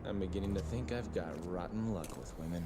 I'm beginning to think I've got rotten luck with women.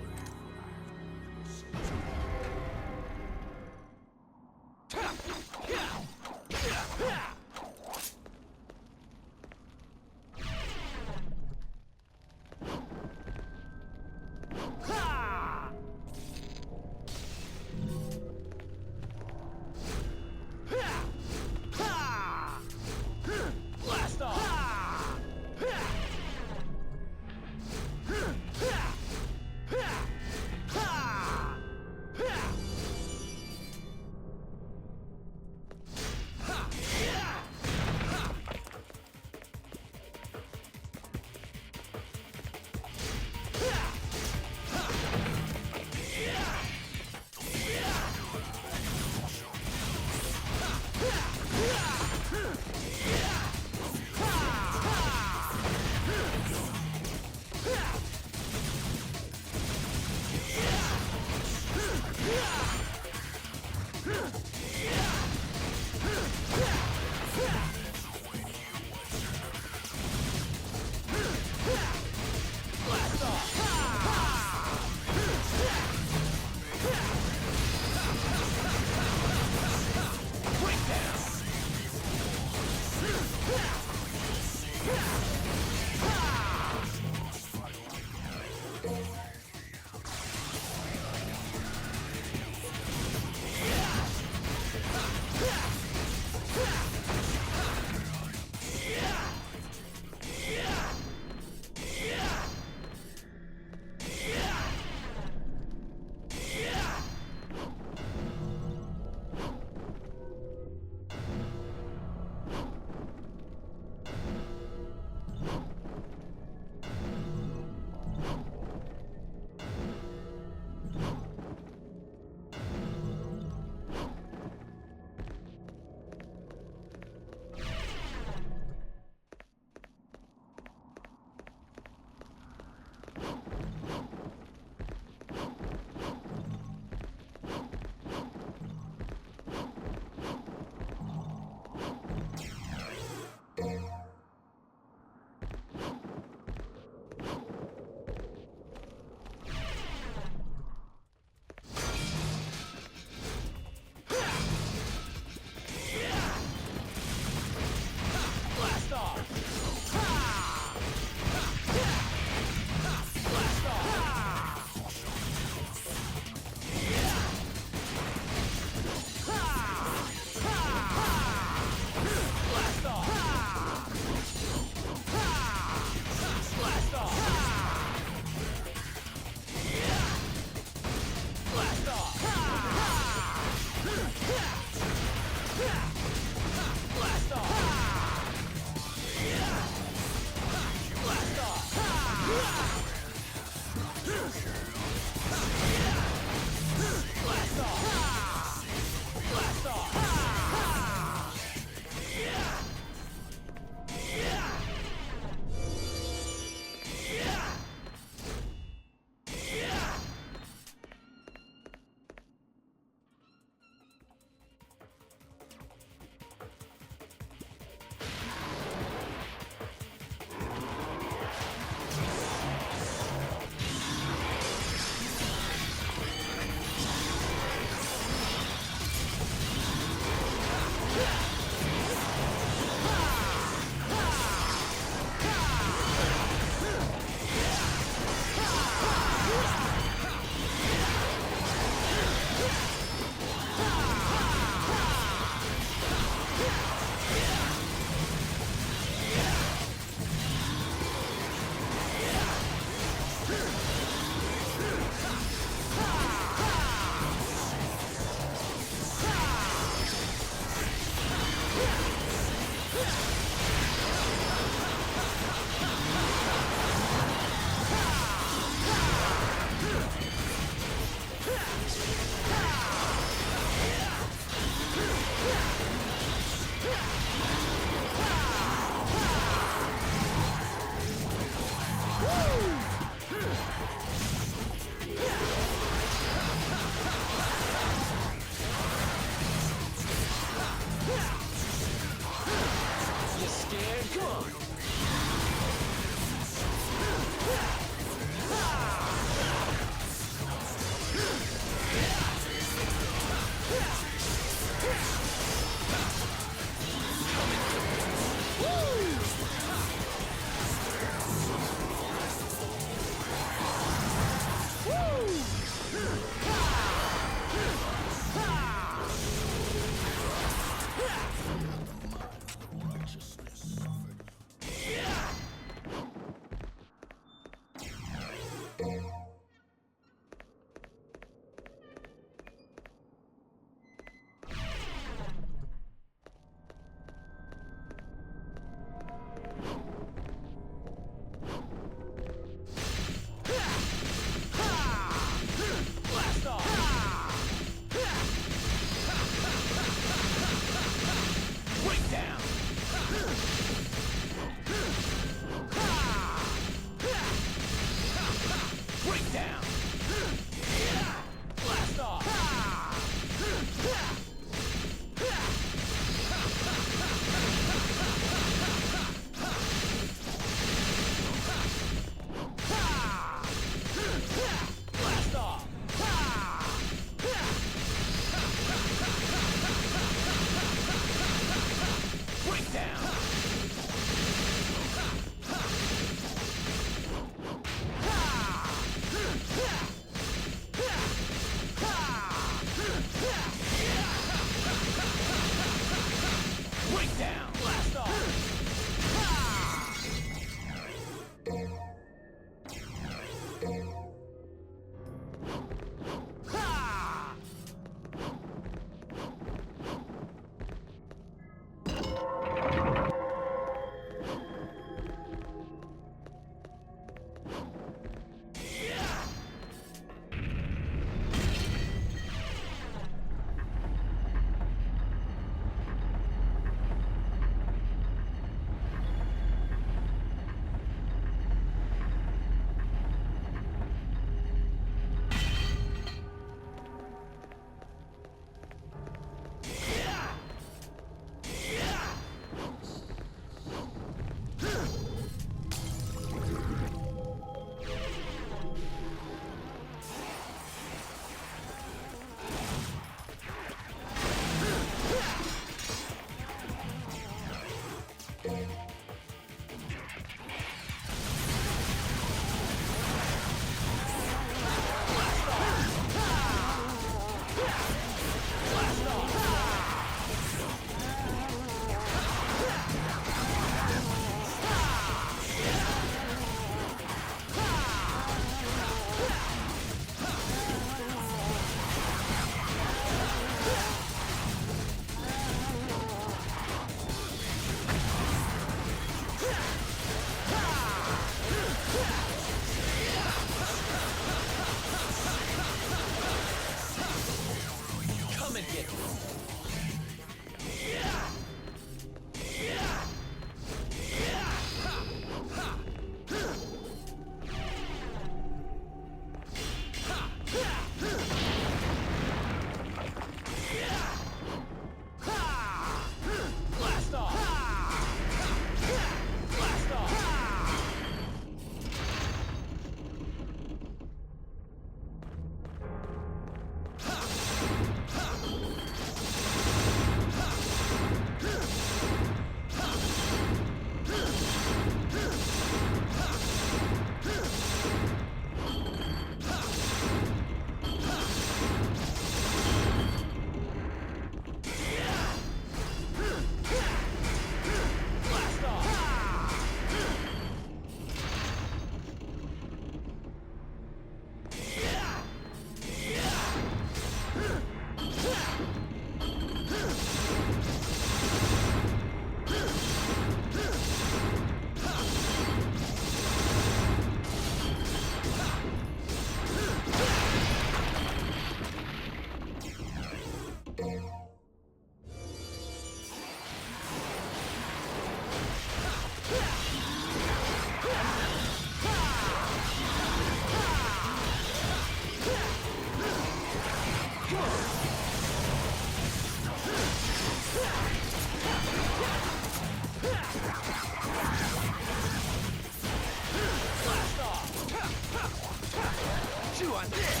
on this!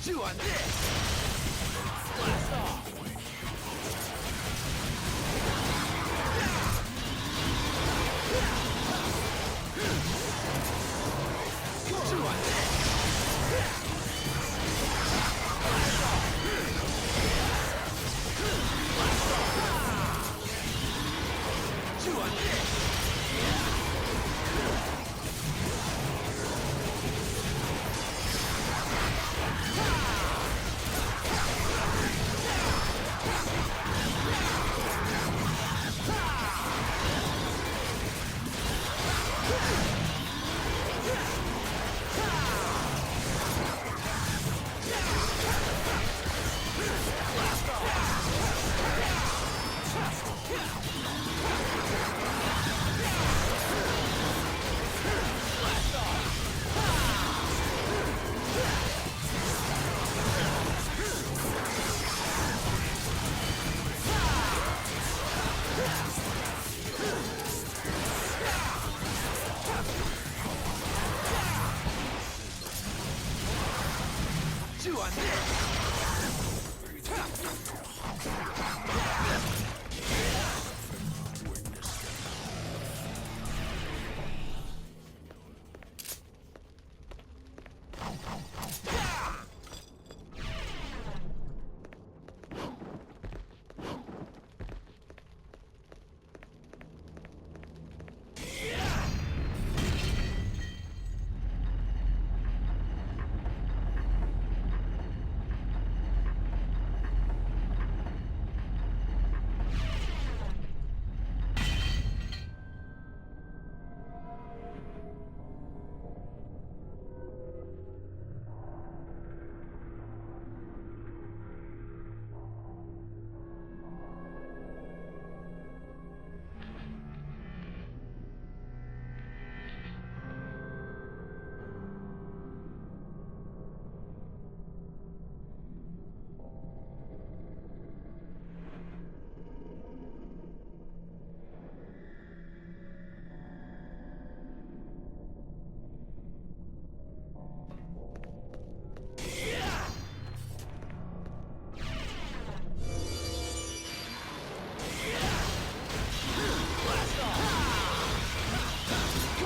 Chew on this! Blast off! Chew on this! Blast off! Blast off! Chew on this!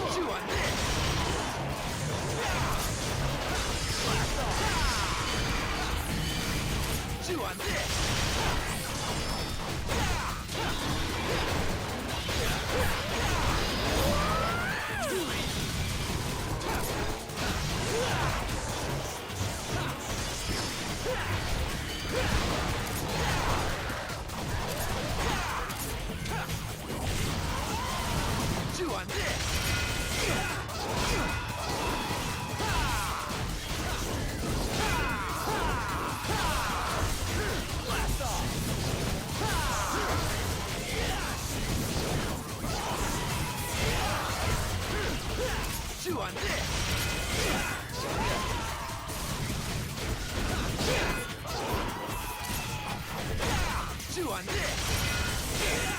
Chew on this! Chew on this! Chew on this! Blast off! Chew on this! Chew on this!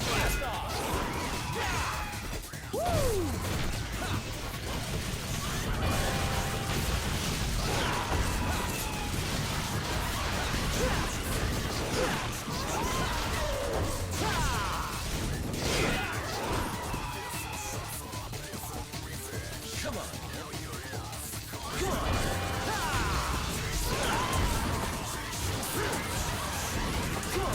Blast off! Woo! Come on. Come on! Come on!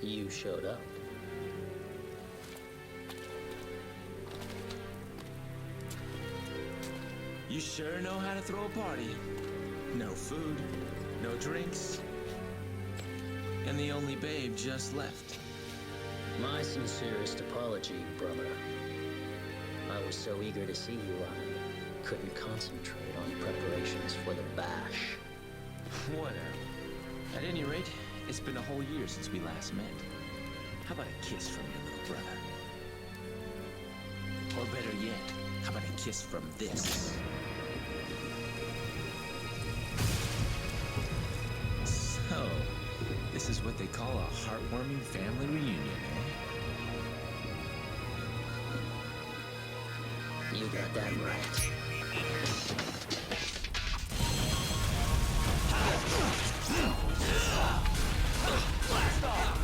You showed up. You sure know how to throw a party. No food, no drinks, and the only babe just left. My sincerest apology, brother. I was so eager to see you, I couldn't concentrate on preparations for the bash. Whatever. At any rate, it's been a whole year since we last met. How about a kiss from your little brother? Or better yet, how about a kiss from this? So, this is what they call a heartwarming family reunion, eh? You got that right. Blast off!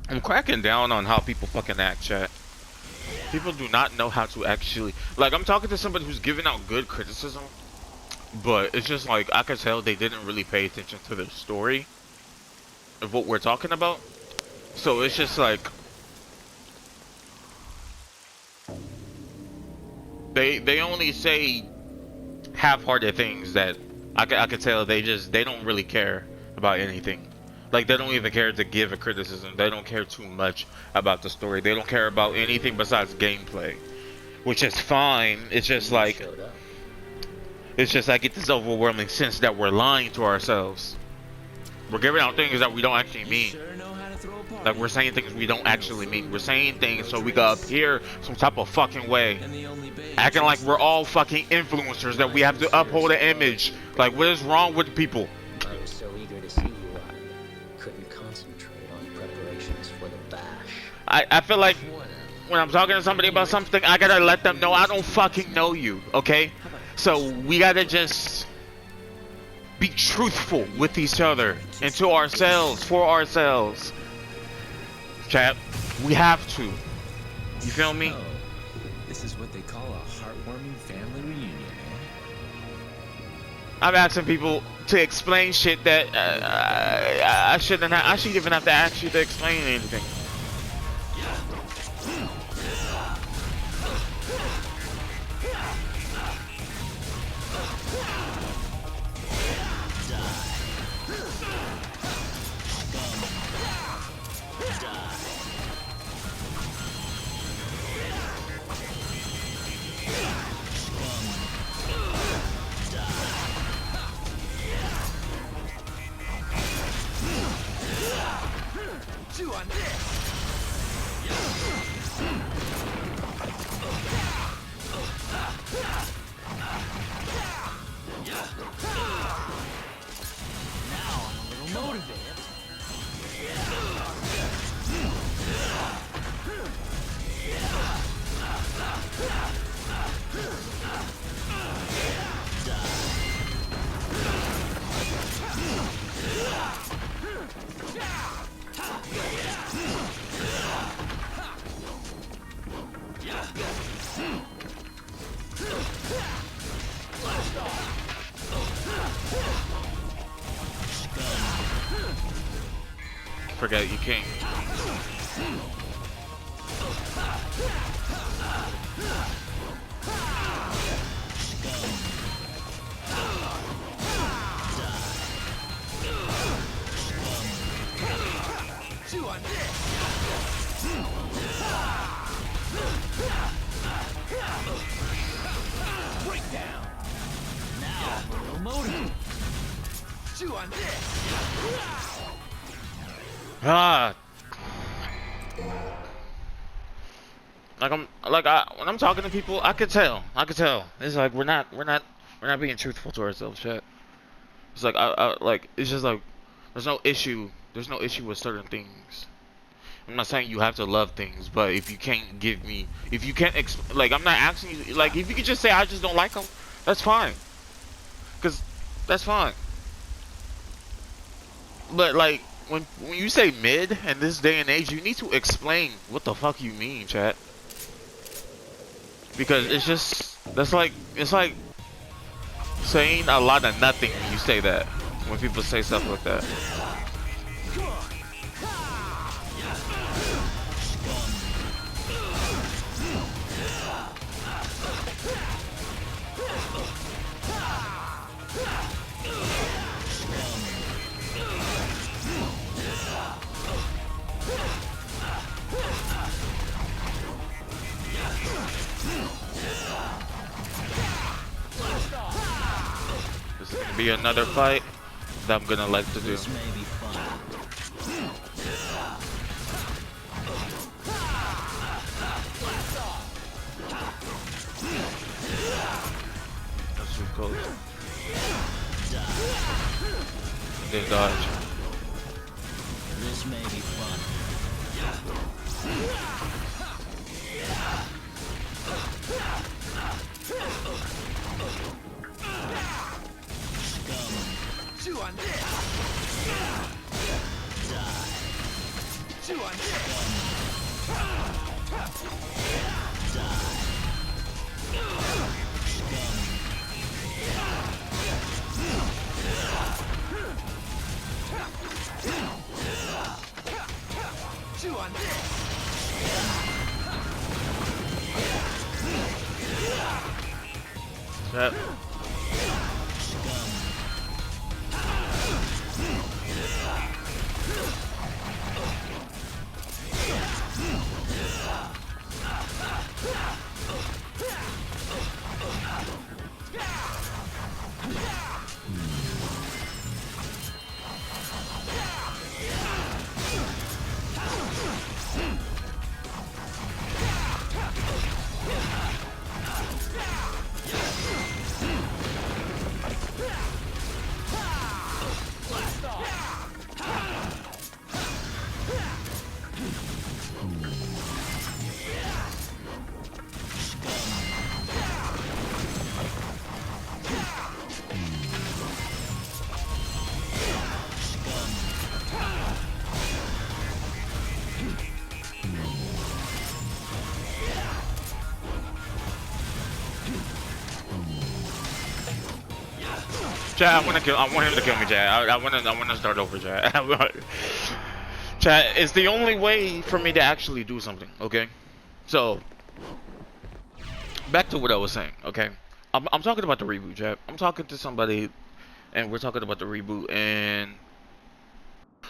I'm cracking down on how people fucking act, chat. People do not know how to actually... Like, I'm talking to somebody who's giving out good criticism, but it's just like, I can tell they didn't really pay attention to the story of what we're talking about. So it's just like... They only say half-hearted things that I can tell they don't really care about anything. Like, they don't even care to give a criticism. They don't care too much about the story. They don't care about anything besides gameplay, which is fine. It's just like, it's just I get this overwhelming sense that we're lying to ourselves. We're giving out things that we don't actually mean. Like, we're saying things we don't actually mean. We're saying things so we can appear some type of fucking way. Acting like we're all fucking influencers, that we have to uphold an image. Like, what is wrong with people? I was so eager to see you, I couldn't concentrate on preparations for the bash. I feel like when I'm talking to somebody about something, I gotta let them know I don't fucking know you, okay? So we gotta just be truthful with each other and to ourselves, for ourselves. Chat, we have to. You feel me? Oh, this is what they call a heartwarming family reunion, eh? I'm asking people to explain shit that I shouldn't have. I shouldn't even have to ask you to explain anything. Chew on this! Now I'm a little motivated. Forget you king. on this. Ah. When I'm talking to people, I could tell. It's like we're not being truthful to ourselves, chat. It's like it's just like there's no issue with certain things. I'm not saying you have to love things, but if you can't like, I'm not asking you, like, if you could just say I just don't like them, that's fine. Cause that's fine. But like when you say mid in this day and age, you need to explain what the fuck you mean, chat. Because it's like saying a lot of nothing when you say that. When people say stuff like that. This is gonna be another fight that I'm gonna like to do. This may be fun. That's too close. They dodge. This may be fun. Chew on this. Die. Chew on this. Die. Chew on this. Chat. Chat, I want him to kill me, chat. I want to start over, chat. Chat, it's the only way for me to actually do something, okay? So, back to what I was saying, okay? I'm talking about the reboot, chat. I'm talking to somebody, and we're talking about the reboot, and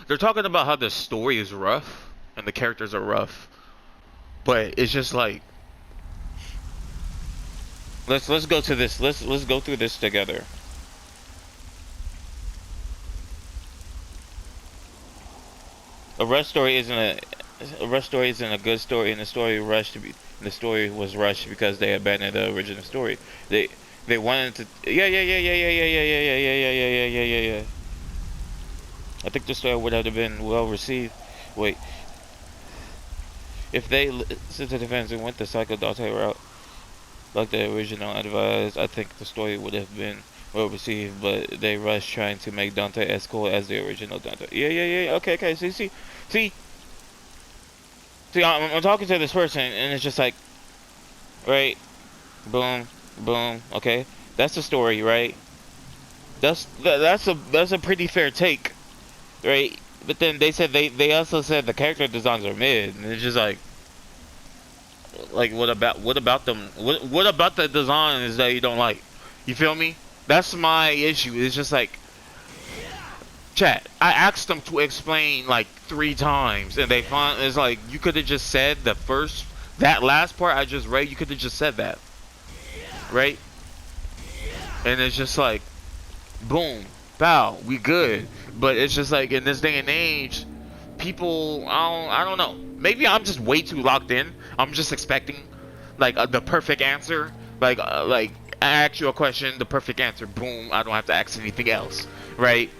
they're talking about how the story is rough, and the characters are rough, but it's just like, let's go to this. Let's go through this together. A rush story isn't a good story, and the story was rushed because they abandoned the original story. They wanted to yeah. I think the story would have been well received. Wait, if they listened to the fans and went the Psycho Dante route like the original advised, I think the story would have been well received, but they rushed trying to make Dante as cool as the original Dante. Yeah. Okay. See. I'm talking to this person, and it's just like, right, boom. Okay, that's the story, right? That's a pretty fair take, right? But then they said they also said the character designs are mid, and it's just like what about them? What about the designs that you don't like? You feel me? That's my issue. It's just like, chat, I asked them to explain like 3 times, and it's like, you could have just said that last part I just read, you could have just said that, right? And it's just like, boom, bow, we good. But it's just like in this day and age, people, I don't know. Maybe I'm just way too locked in. I'm just expecting like the perfect answer. Like I ask you a question, the perfect answer, boom. I don't have to ask anything else, right?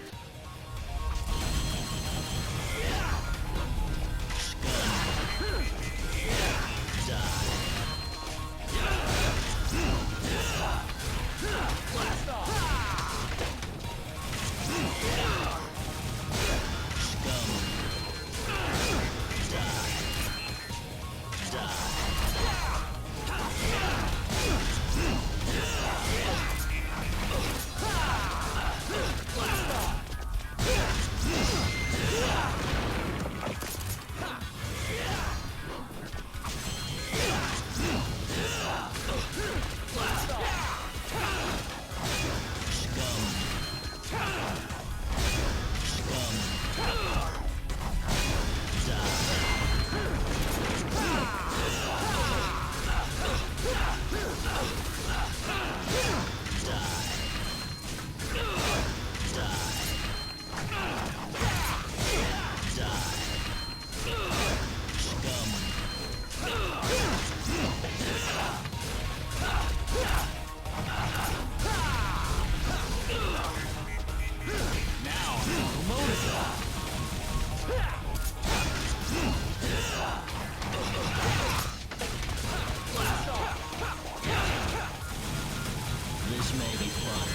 This may be fun.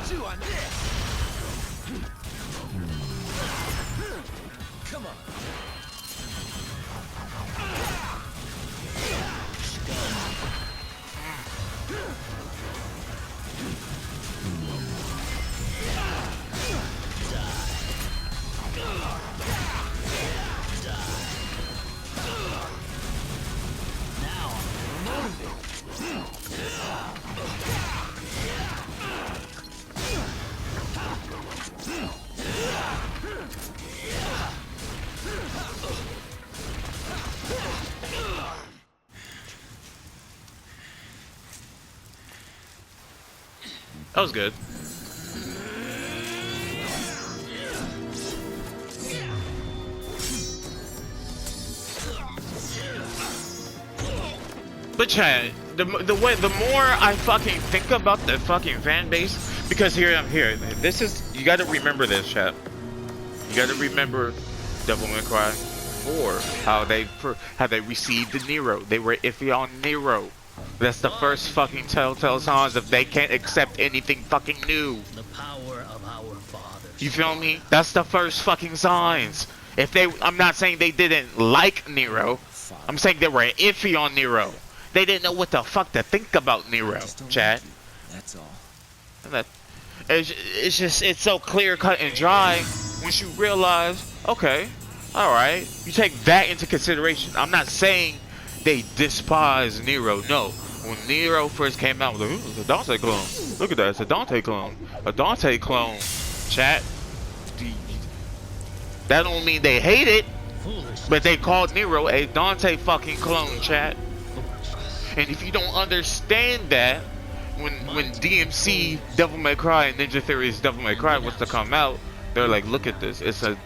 Chew on this. Come on. That was good. But Chad, the more I fucking think about the fucking fan base, because here I'm here. This is, you got to remember this, Chad. You got to remember Devil May Cry 4, how they received the Nero. They were iffy on Nero. That's the first fucking telltale signs if they can't accept anything fucking new. The power of our fathers. You feel me? That's the first fucking signs. If they, I'm not saying they didn't like Nero. I'm saying they were iffy on Nero. They didn't know what the fuck to think about Nero, Chad. That's all. And that, it's just, it's so clear cut and dry once you realize, okay, alright, you take that into consideration. I'm not saying they despise Nero, no. When Nero first came out, like, it's a Dante clone. Look at that, it's a Dante clone. A Dante clone, chat. That don't mean they hate it, but they called Nero a Dante fucking clone, chat. And if you don't understand that, when DMC Devil May Cry and Ninja Theory's Devil May Cry was to come out, they're like, look at this, it's a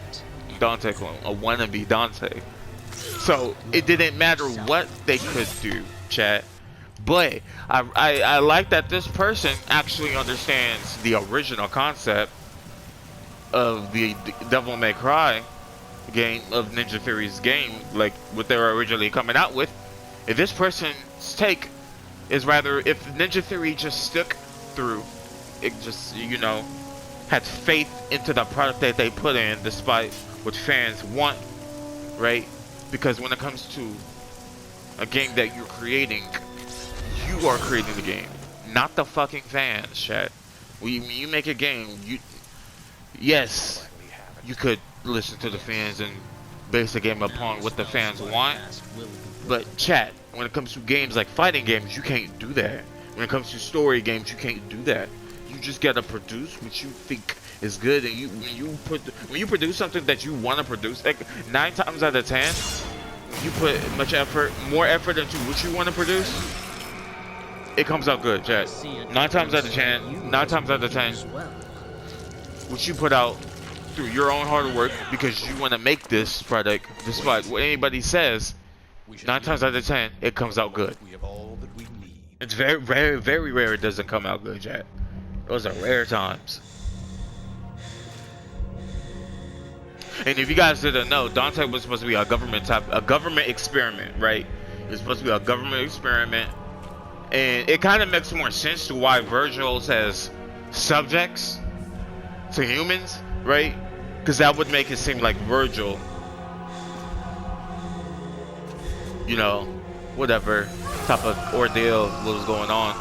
Dante clone, a wannabe Dante. So it didn't matter what they could do, chat. But I like that this person actually understands the original concept of the Devil May Cry game, of Ninja Theory's game, like what they were originally coming out with. If this person's take is rather, if Ninja Theory just stuck through, it just, you know, had faith into the product that they put in despite what fans want, right? Because when it comes to a game that you're creating, you are creating the game, not the fucking fans, chat. When you make a game, yes, you could listen to the fans and base the game upon what the fans want, but chat, when it comes to games like fighting games, you can't do that. When it comes to story games, you can't do that. You just gotta produce what you think is good, and when you produce something that you want to produce, like 9 times out of 10, you put much effort, more effort into what you want to produce, it comes out good, Chad. 9 times out of 10, 9 times out of 10, what you put out through your own hard work because you want to make this product, despite what anybody says, 9 times out of 10, it comes out good. We have all that we need. It's very, very, very rare it doesn't come out good, Chad. Those are rare times. And if you guys didn't know, Dante was supposed to be a government experiment, right? It was supposed to be a government experiment, and it kind of makes more sense to why Virgil says subjects to humans, right? Because that would make it seem like Virgil, you know, whatever type of ordeal was going on.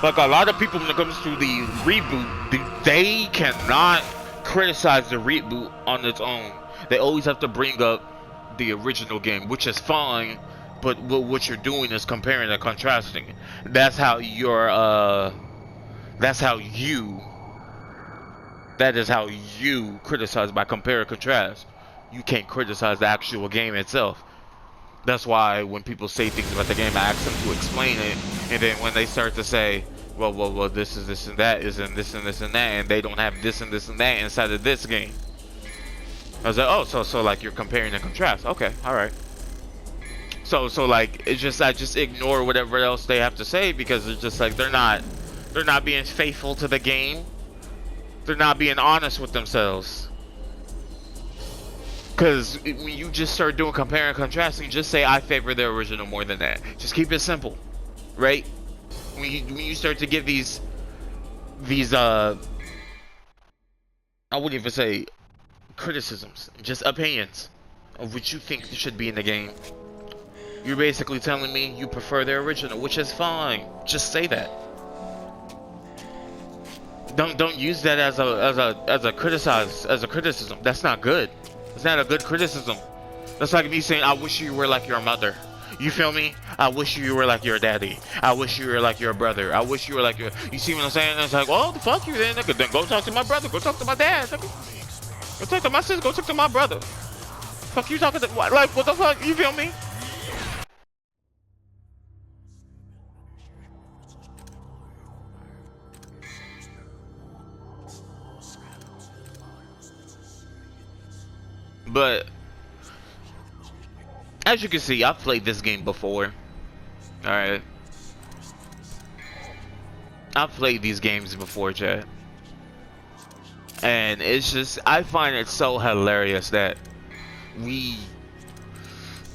Like a lot of people, when it comes to the reboot, they cannot criticize the reboot on its own. They always have to bring up the original game, which is fine, but what you're doing is comparing and contrasting. That is how you criticize, by compare and contrast. You can't criticize the actual game itself. That's why when people say things about the game, I ask them to explain it, and then when they start to say, well, this is this and that, isn't this and this and that, and they don't have this and this and that inside of this game. I was like, oh, so like you're comparing and contrast. Okay, all right. So like it's just, I just ignore whatever else they have to say, because it's just like they're not being faithful to the game. They're not being honest with themselves. Because when you just start doing compare and contrasting, just say I favor the original more than that. Just keep it simple, right? When you start to give these I wouldn't even say criticisms, just opinions of what you think should be in the game, you're basically telling me you prefer the original, which is fine. Just say that. Don't use that as a criticism. That's not good. It's not a good criticism. That's like me saying I wish you were like your mother. You feel me? I wish you were like your daddy. I wish you were like your brother. I wish you were like your... You see what I'm saying? It's like, oh, fuck you then, nigga. Then go talk to my brother. Go talk to my dad, nigga. Go talk to my sister. Go talk to my brother. Fuck you talking to... Like, what the fuck? You feel me? But... as you can see, I've played this game before. Alright. I've played these games before, Chad. And it's just, I find it so hilarious that we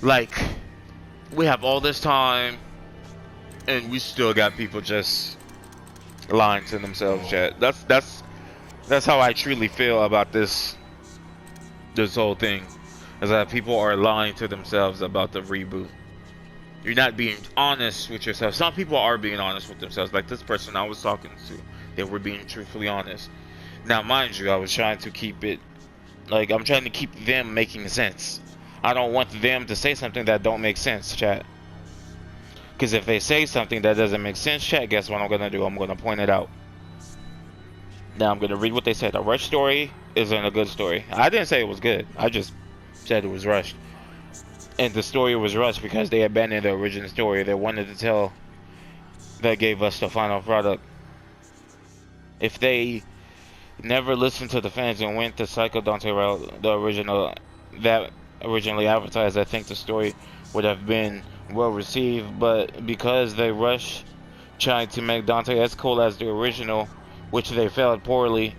have all this time and we still got people just lying to themselves, Chad. That's how I truly feel about this whole thing. Is that people are lying to themselves about the reboot. You're not being honest with yourself. Some people are being honest with themselves. Like this person I was talking to, they were being truthfully honest. Now, mind you, I was trying to keep it, like, I'm trying to keep them making sense. I don't want them to say something that don't make sense, chat. Because if they say something that doesn't make sense, chat, guess what I'm going to do? I'm going to point it out. Now, I'm going to read what they said. A rush story isn't a good story. I didn't say it was good. I just said it was rushed. And the story was rushed because they abandoned the original story they wanted to tell that gave us the final product. If they never listened to the fans and went the Psycho Dante route, the original that originally advertised, I think the story would have been well received. But because they rushed trying to make Dante as cool as the original, which they failed poorly,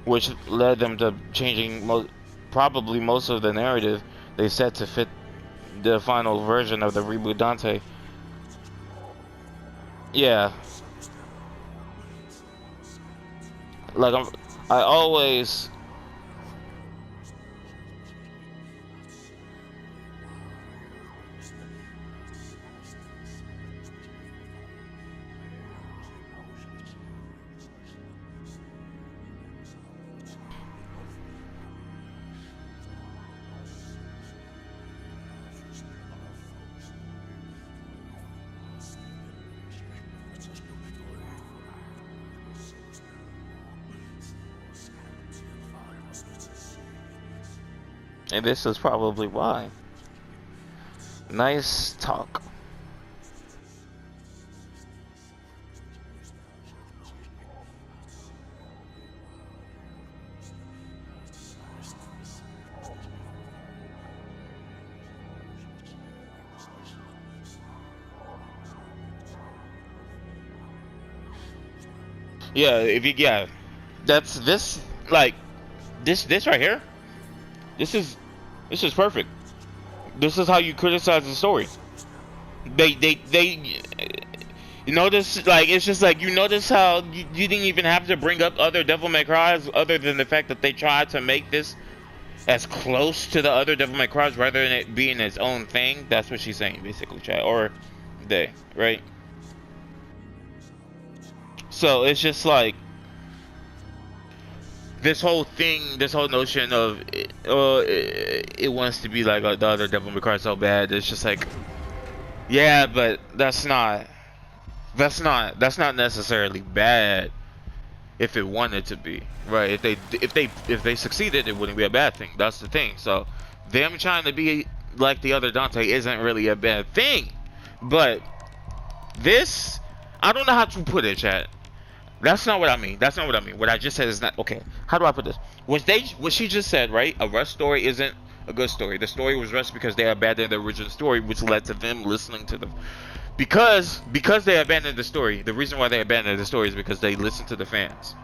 which led them to changing probably most of the narrative they set to fit the final version of the reboot Dante. Yeah. Like, I always... And this is probably why. Nice talk. Yeah, if you that's this like this right here. This is perfect. This is how you criticize the story. They you notice, like, it's just like, you notice how you didn't even have to bring up other Devil May Cries other than the fact that they tried to make this as close to the other Devil May Cries rather than it being its own thing. That's what she's saying, basically, chat. Or they, right? So it's just like this whole thing, this whole notion of it wants to be like the other Devil May Cry so bad. It's just like, yeah, but that's not necessarily bad if it wanted to be, right? If they succeeded, it wouldn't be a bad thing. That's the thing. So them trying to be like the other Dante isn't really a bad thing. But this, I don't know how to put it, chat. That's not what I mean. That's not what I mean. What I just said is not okay. How do I put this? What she just said, right? A rushed story isn't a good story. The story was rushed because they abandoned the original story, which led to them listening to them. Because they abandoned the story. The reason why they abandoned the story is because they listened to the fans.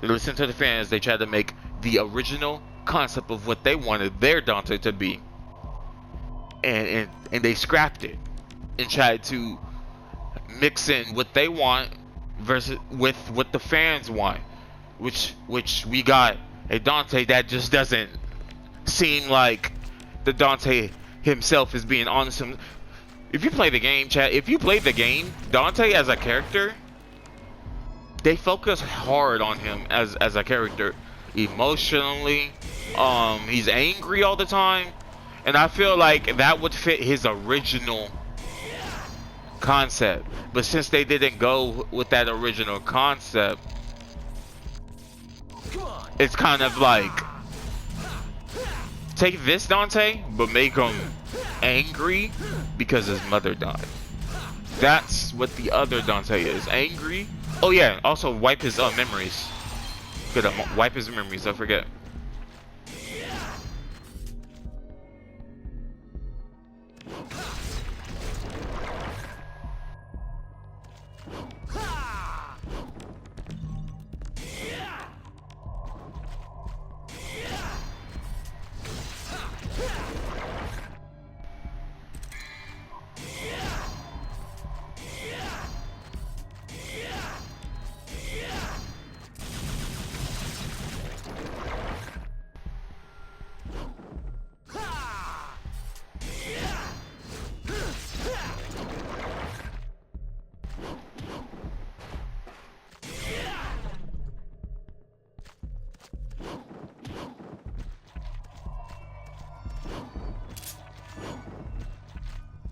They listened to the fans. They tried to make the original concept of what they wanted their Dante to be, and they scrapped it and tried to mix in what they want versus with what the fans want, which we got a Dante that just doesn't seem like the Dante himself is being honest. If you play the game, chat, if you play the game, Dante as a character, they focus hard on him as a character emotionally. He's angry all the time, and I feel like that would fit his original concept. But since they didn't go with that original concept, it's kind of like, take this Dante but make him angry because his mother died. That's what the other Dante is. Angry. Oh yeah, also wipe his memories. Good, wipe his memories, don't forget.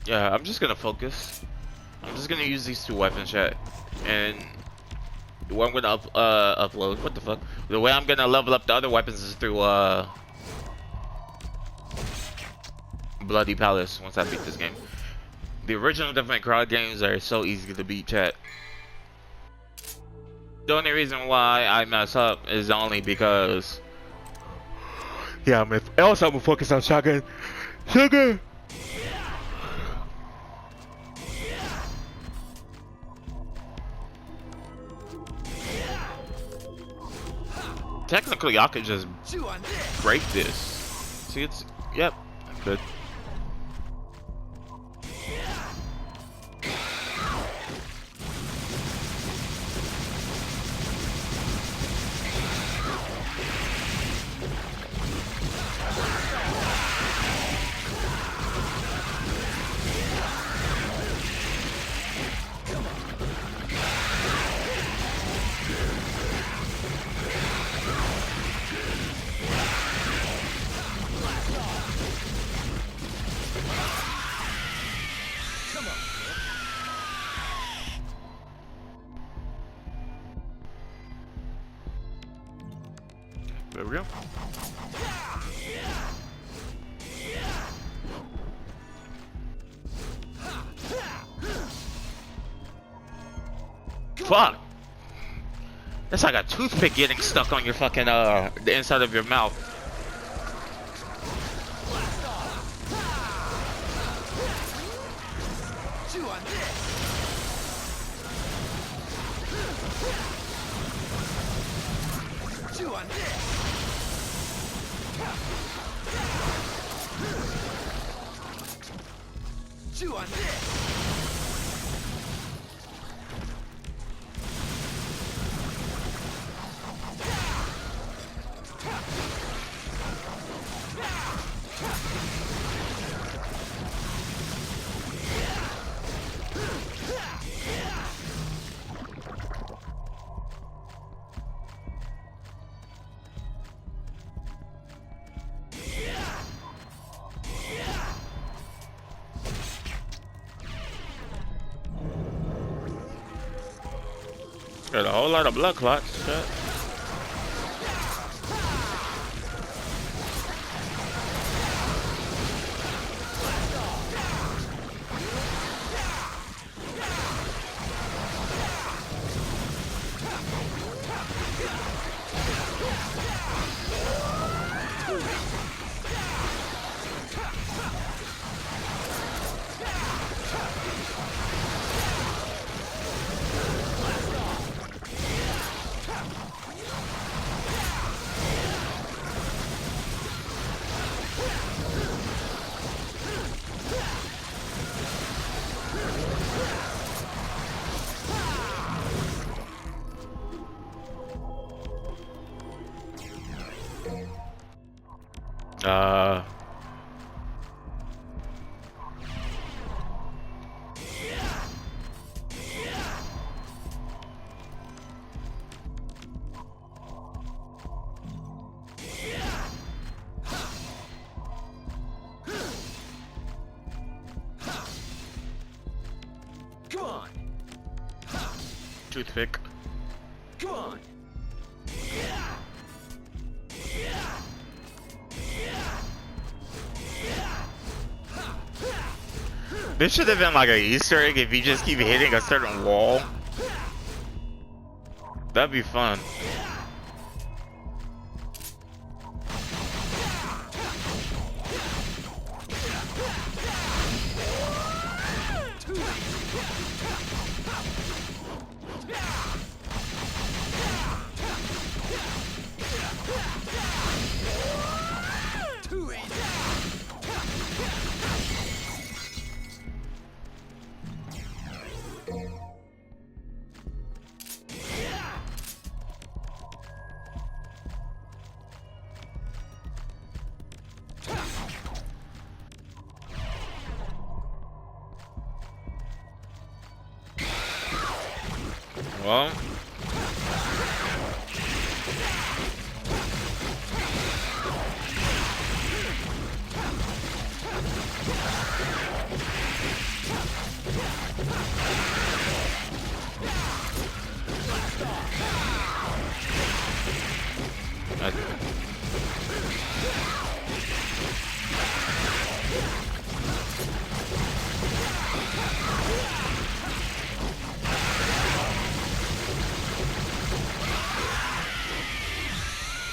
Yeah, I'm just gonna focus. I'm just gonna use these two weapons, chat, and the way I'm gonna upload. What the fuck? The way I'm gonna level up the other weapons is through Bloody Palace. Once I beat this game, the original Devil May Cry games are so easy to beat, chat. The only reason why I mess up is only because, yeah, also I'm gonna focus on shotgun. Shotgun. Technically, I could just break this. See, it's, yep, I could. There we go. Fuck. That's like a toothpick getting stuck on your fucking the inside of your mouth. Chew on this. Chew on this. Chew on this. Got a whole lot of blood clots. Shit. Come on. Toothpick. Come on. This should have been like an Easter egg if you just keep hitting a certain wall. That'd be fun. Well,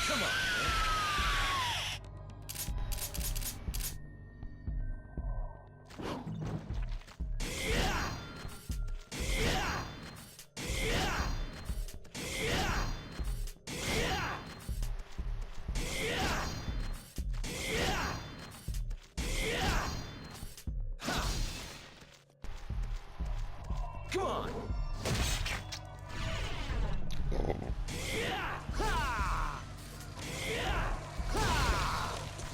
Come on.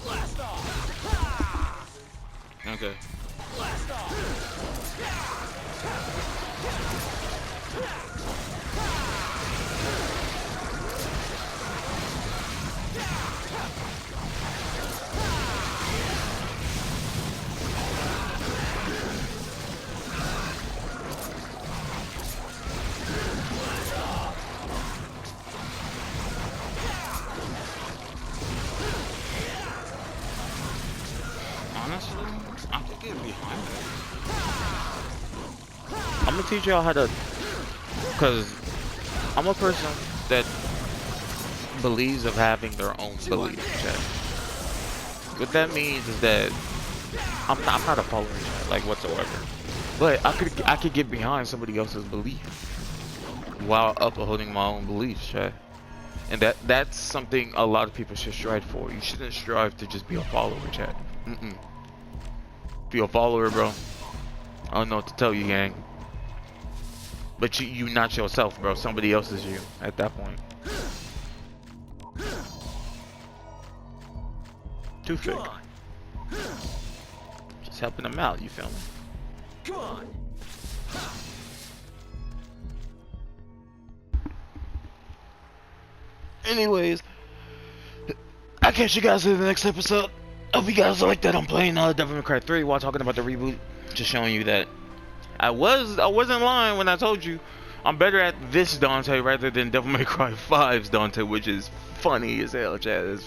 Blast off. okay. Blast off. Honestly, I think it'd be behind that. I'm gonna teach y'all how to Because I'm a person that believes of having their own beliefs, chat. What that means is that I'm not a follower, chat, like whatsoever. But I could get behind somebody else's belief while upholding my own beliefs, chat. And that's something a lot of people should strive for. You shouldn't strive to just be a follower, chat. Be a follower, bro. I don't know what to tell you, gang. But you not yourself, bro. Somebody else is you at that point. Toothpick. Just helping them out, you feel me? Come on. Anyways, I'll catch you guys in the next episode. Hope you guys like that I'm playing Devil May Cry 3 while talking about the reboot. Just showing you that I wasn't lying when I told you I'm better at this Dante rather than Devil May Cry 5's Dante, which is funny as hell, chat. It's